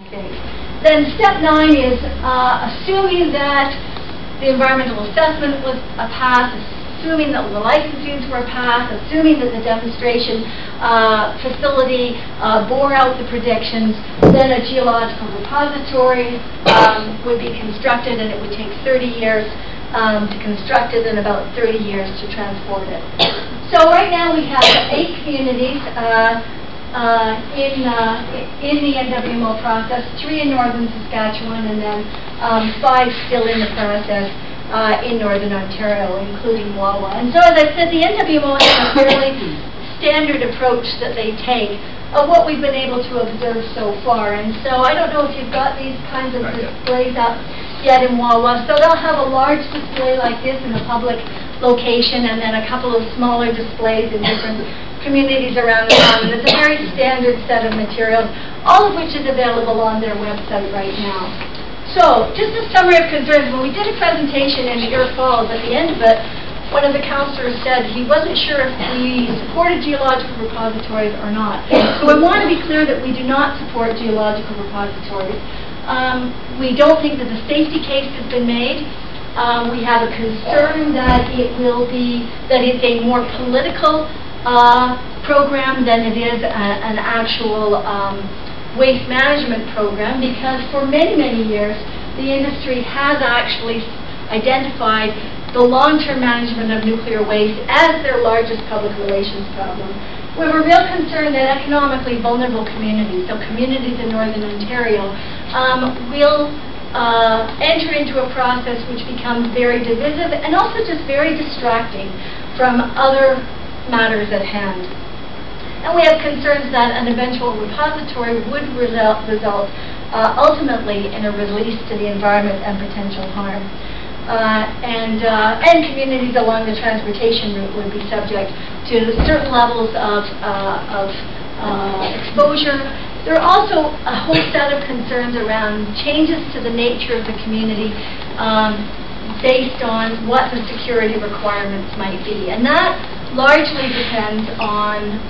Okay. Then step 9 is assuming that the environmental assessment was a pass, assuming that the licensings were a pass, assuming that the demonstration facility bore out the predictions, then a geological repository would be constructed, and it would take 30 years to construct it and about 30 years to transport it. So right now we have 8 communities in the NWMO process, 3 in northern Saskatchewan, and then 5 still in the process in northern Ontario, including Wawa. And so, as I said, the NWMO has a fairly standard approach that they take of what we've been able to observe so far. And so I don't know if you've got these kinds of displays up yet in Wawa. So they'll have a large display like this in a public location, and then a couple of smaller displays in different communities around the town. And it's a very standard set of materials, all of which is available on their website right now. So, just a summary of concerns. When we did a presentation in Ear Falls, at the end of it, one of the counselors said he wasn't sure if we supported geological repositories or not. So I want to be clear that we do not support geological repositories. We don't think that the safety case has been made. We have a concern that it's a more political program than it is an actual waste management program, because for many, many years the industry has actually identified the long-term management of nuclear waste as their largest public relations problem. We have a real concern that economically vulnerable communities, so communities in northern Ontario, will enter into a process which becomes very divisive and also just very distracting from other matters at hand. And we have concerns that an eventual repository would result ultimately in a release to the environment and potential harm. And communities along the transportation route would be subject to certain levels of exposure. There are also a whole set of concerns around changes to the nature of the community based on what the security requirements might be. And that largely depends on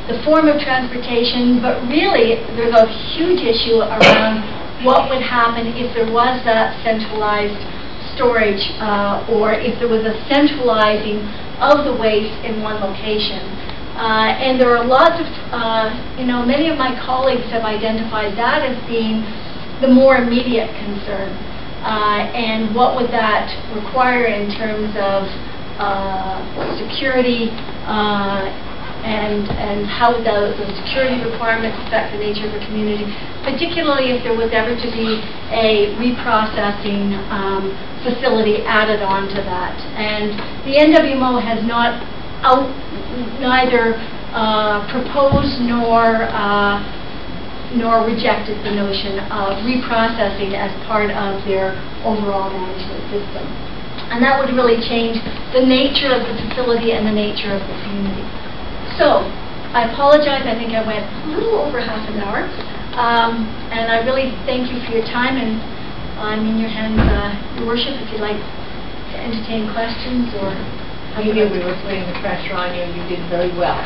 the form of transportation, but really there's a huge issue around what would happen if there was that centralized storage or if there was a centralizing of the waste in one location. And there are lots of, many of my colleagues have identified that as being the more immediate concern. And what would that require in terms of security and how would those security requirements affect the nature of the community, particularly if there was ever to be a reprocessing facility added on to that. And the NWMO has neither proposed nor rejected the notion of reprocessing as part of their overall management system. And that would really change the nature of the facility and the nature of the community. So, I apologize, I think I went a little over half an hour. And I really thank you for your time, and I'm in your hands, Your Worship, if you'd like to entertain questions or... You knew we were putting the pressure on you, and you did very well.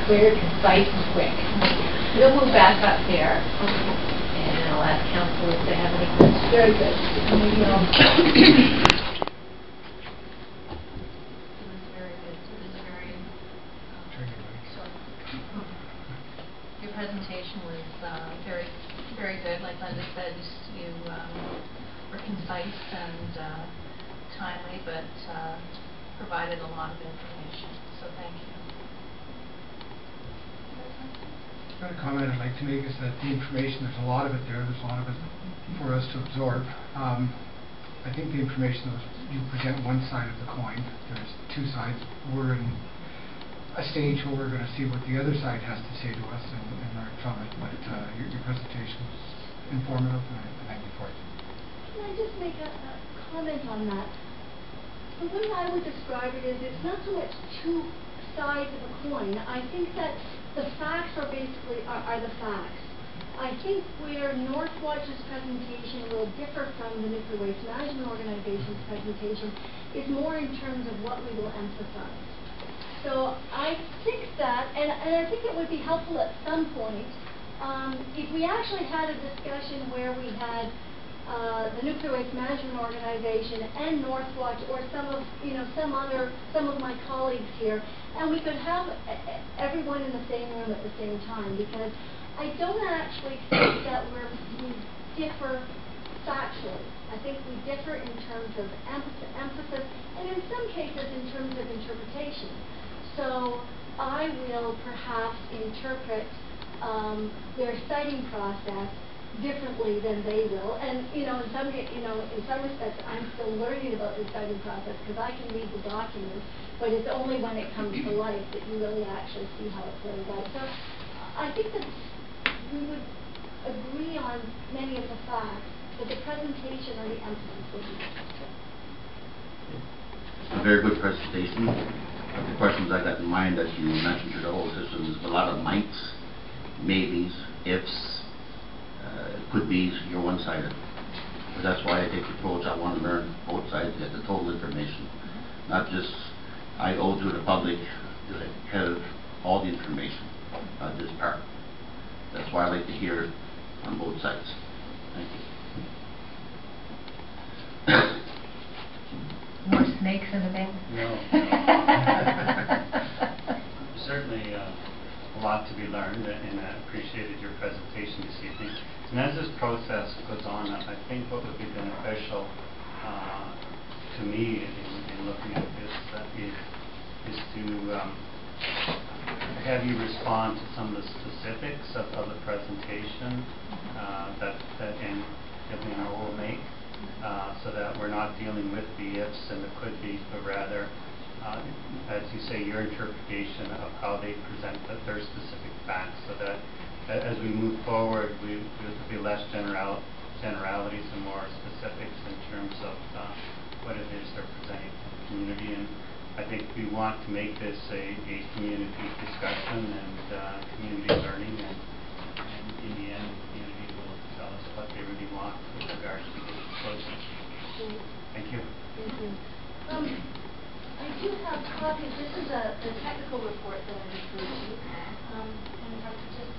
Clear, concise, and quick. We'll move back up there, and I'll ask councillors if they have any questions. Very good. Your presentation was very, very good. Like Linda said, you were concise and timely, but provided a lot of information. So thank you. The comment I'd like to make is that the information, there's a lot of it there. There's a lot of it for us to absorb. I think the information, you present one side of the coin. There's 2 sides. We're in a stage where we're going to see what the other side has to say to us and learn from it. But your presentation was informative, and I thank you for it. Can I just make a comment on that? The way I would describe it is it's not so much 2 sides of a coin. I think that the facts are basically are the facts. I think where Northwatch's presentation will differ from the Nuclear Waste Management Organization's presentation is more in terms of what we will emphasize. So I think that, and I think it would be helpful at some point if we actually had a discussion where we had the Nuclear Waste Management Organization and Northwatch, or some of my colleagues here, and we could have everyone in the same room at the same time, because I don't actually think that we differ factually. I think we differ in terms of emphasis, and in some cases in terms of interpretation. So I will perhaps interpret their citing process differently than they will, and in some respects I'm still learning about the citing process, because I can read the documents, but it's only when it comes to life that you really actually see how it plays out. So I think that we would agree on many of the facts, but the presentation or the emphasis will be different. A very good presentation. The questions I got in mind as you mentioned to the whole system is a lot of mights, maybes, ifs, could be's. You're one-sided. But that's why I take the approach. I want to learn both sides, get the total information, not just I owe to the public to have all the information, not this part. That's why I like to hear on both sides. Thank you. More snakes in the bin? No. Certainly a lot to be learned, and I appreciated your presentation this evening. And as this process goes on, I think what would be beneficial to me in looking at this is to have you respond to some of the specifics of the presentation that Evelina will make, so that we're not dealing with the ifs and the could be's, but rather, as you say, your interpretation of how they present their specific facts, so that as we move forward, there'll be less generalities and more specifics in terms of what it is they're presenting to the community. And I think we want to make this a community discussion and community learning, and in the end, the community will tell us what they really want with regards to this process. Thank you. Thank you. I do have copies. This is the technical report that I referred to. And if I could just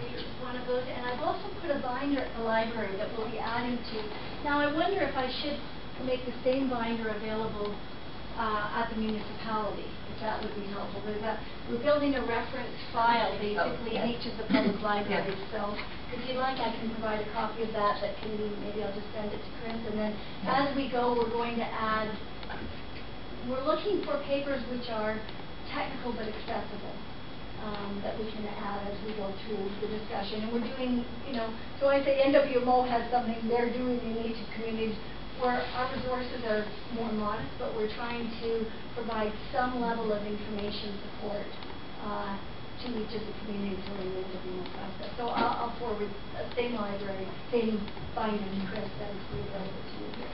read one of those. And I've also put a binder at the library that we'll be adding to. Now, I wonder if I should make the same binder available at the municipality, if that would be helpful. We're building a reference file, basically, in each of the public libraries. So if you'd like, I can provide a copy of that. That can be, maybe I'll just send it to Chris. And then as we go, we're going to add, we're looking for papers which are technical but accessible, that we can add as we go through the discussion. And we're doing, so I say NWMO has something they're doing in each communities where our resources are more modest, but we're trying to provide some level of information support to each of the communities during the NWMO process. So I'll forward the same library, same binder to Chris that is available to you here.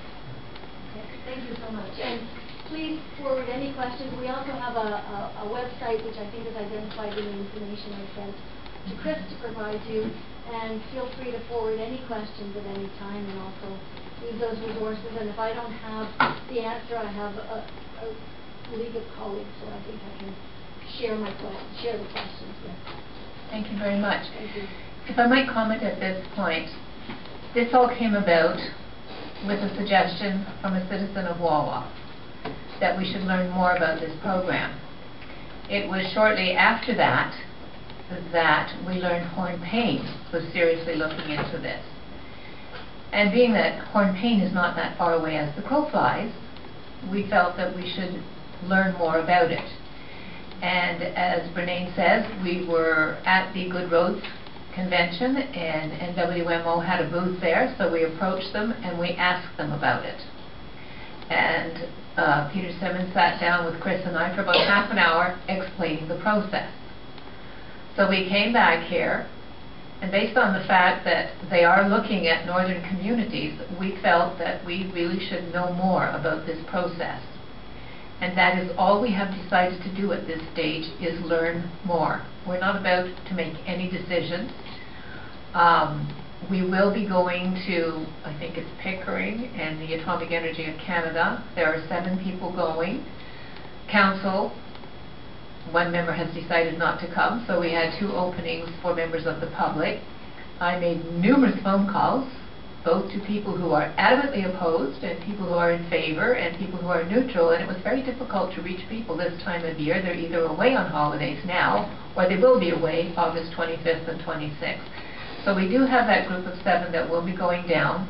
Okay, thank you so much. And please forward any questions. We also have a website which I think is identified in the information I sent to Chris to provide you, and feel free to forward any questions at any time, and also use those resources. And if I don't have the answer, I have a league of colleagues, so I think I can share the questions with. Thank you very much. Thank you. If I might comment at this point, this all came about with a suggestion from a citizen of Wawa that we should learn more about this program. It was shortly after that we learned Hornpain was seriously looking into this. And being that Hornpain is not that far away as the crow flies, we felt that we should learn more about it. And as Bernane says, we were at the Good Roads Convention, and NWMO had a booth there, so we approached them and we asked them about it. And Peter Simmons sat down with Chris and I for about half an hour explaining the process. So we came back here, and based on the fact that they are looking at northern communities, we felt that we really should know more about this process. And that is all we have decided to do at this stage, is learn more. We're not about to make any decisions. We will be going to, I think it's Pickering and the Atomic Energy of Canada. There are 7 people going. Council one member has decided not to come, so we had 2 openings for members of the public. I made numerous phone calls, both to people who are adamantly opposed and people who are in favor and people who are neutral, and it was very difficult to reach people this time of year. They're either away on holidays now or they will be away August 25th and 26th. So we do have that group of 7 that will be going down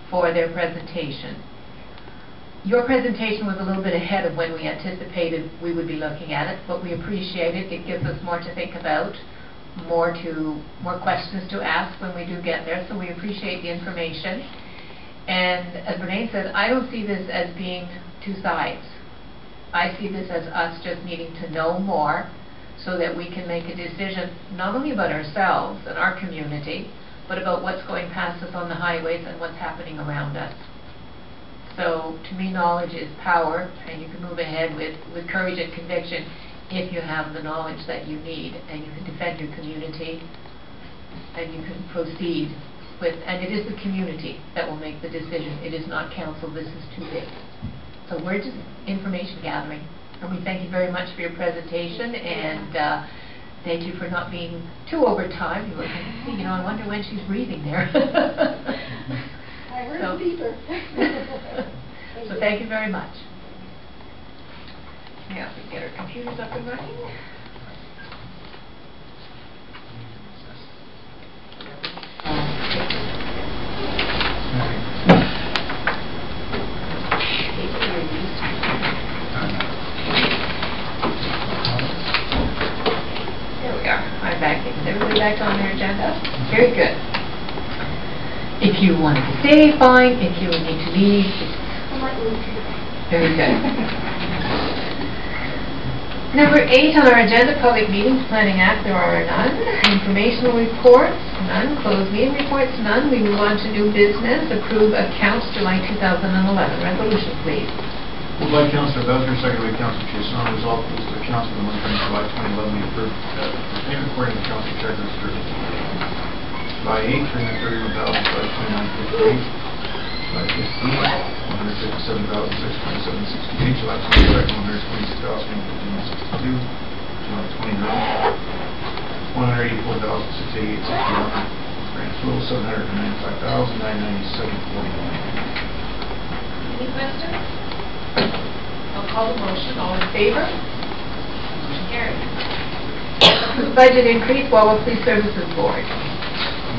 for their presentation. Your presentation was a little bit ahead of when we anticipated we would be looking at it, but we appreciate it. It gives us more to think about, more questions to ask when we do get there, so we appreciate the information. And as Renee said, I don't see this as being 2 sides. I see this as us just needing to know more so that we can make a decision not only about ourselves and our community, but about what's going past us on the highways and what's happening around us. So to me, knowledge is power, and you can move ahead with courage and conviction if you have the knowledge that you need, and you can defend your community, and you can proceed with, and it is the community that will make the decision. It is not council. This is too big. So we're just information gathering, and we thank you very much for your presentation, and thank you for not being too over time. You were thinking, you know, I wonder when she's breathing there. I heard a beeper. So thank you very much. Now we get our computers up and running. There we are. I'm back. Is everybody back on their agenda? Very good. If you wanted to stay, fine. If you would need to leave, very good. Number 8 on our agenda, Public Meetings Planning Act, there are none. Informational reports, none. Closed meeting reports, none. We move on to new business. Approve accounts July 2011. Resolution, please. Moved by Councillor Besner, seconded by Councillor Chasson. Resolved that the accounts for the month ending July 2011 be approved for payment according to Councillor Chasson's jurisdiction. July 8, $330,000, July 15, $157,627.68, July 22nd, $126,151.62, July 29th, $184,688.61, grand total $795,997.41. Any questions? I'll call the motion. All in favor? Motion carried. Approve budget increase, Wawa Police Services Board.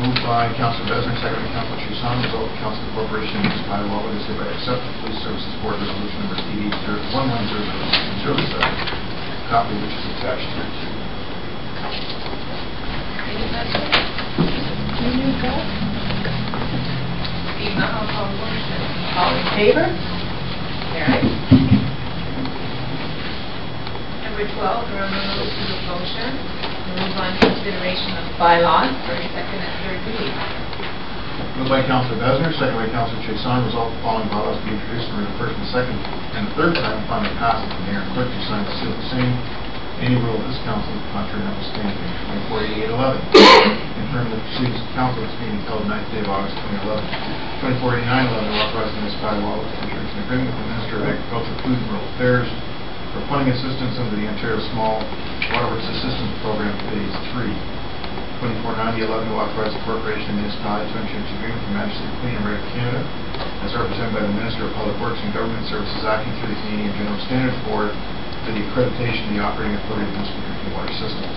Moved by Councillor Besner, seconded by Councillor Chasson. Result of Council Corporation of Municipality of Wawa is hereby accept the Police Services Board Resolution Number CD-11007, copy which is attached here. Any questions? Seeing none, I'll call the motion. All in favor? Carried. Number 12, there are no notices of motion. We'll move on to consideration of bylaws for second and third reading. Moved by Councillor Besner, seconded by Councillor Chasson. Resolve the following bylaws be introduced and read the first and second and the third time upon the passage of the mayor and clerk to sign and seal the same. Any rule of this council contrary notwithstanding. 248811. Confirm the proceedings of council this meeting held 9th day of August 2011. 248911. Authorize the municipality of Wawa to enter into an agreement with the Minister of Agriculture, Food and Rural Affairs for funding assistance under the Ontario Small Waterworks Assistance Program Phase 3. 249011. Authorize the corporation and municipality to enter into agreement to manage the Clean and Rate of Canada as represented by the Minister of Public Works and Government Services acting through the Canadian General Standards Board for the accreditation of the operating authority of municipal drinking water systems.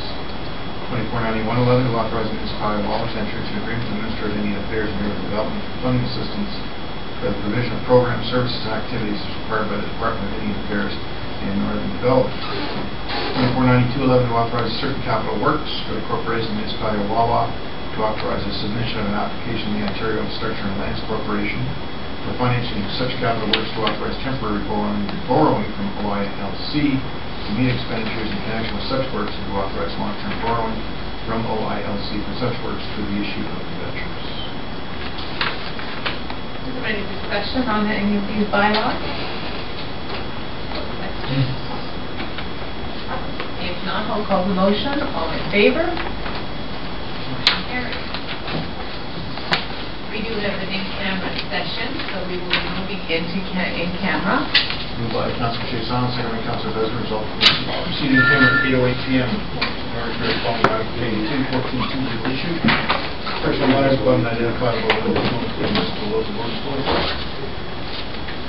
249111. To authorize the municipality of Wawa to enter into an agreement with the Minister of Indian Affairs and Rural Development for funding assistance for the provision of programs, services, and activities as required by the Department of Indian Affairs and Northern Development. 249211. To authorize certain capital works for the corporation and municipality of Wawa to authorize the submission of an application to the Ontario Infrastructure and Lands Corporation for financing of such capital works to authorize temporary borrowing from OILC to meet expenditures in connection with such works and to authorize long-term borrowing from OILC for such works through the issue of debentures. Is there any discussion on any of these bylaws? If not, I'll call the motion. All in favor? Motion carried. We do have an in-camera session, so we will be moving into in camera. Moved by Councilor Chason, second by Councilor Besner, resolved proceeding came at 8:08 p.m. Warrant carried following item paying 1014 to be issued. Personal matters above and identifiable individuals in municipal laws and ordinances.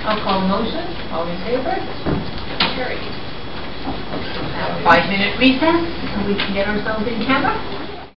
I'll call a motion. All in favor? Carried. Now, 5-minute recess, so we can get ourselves in camera.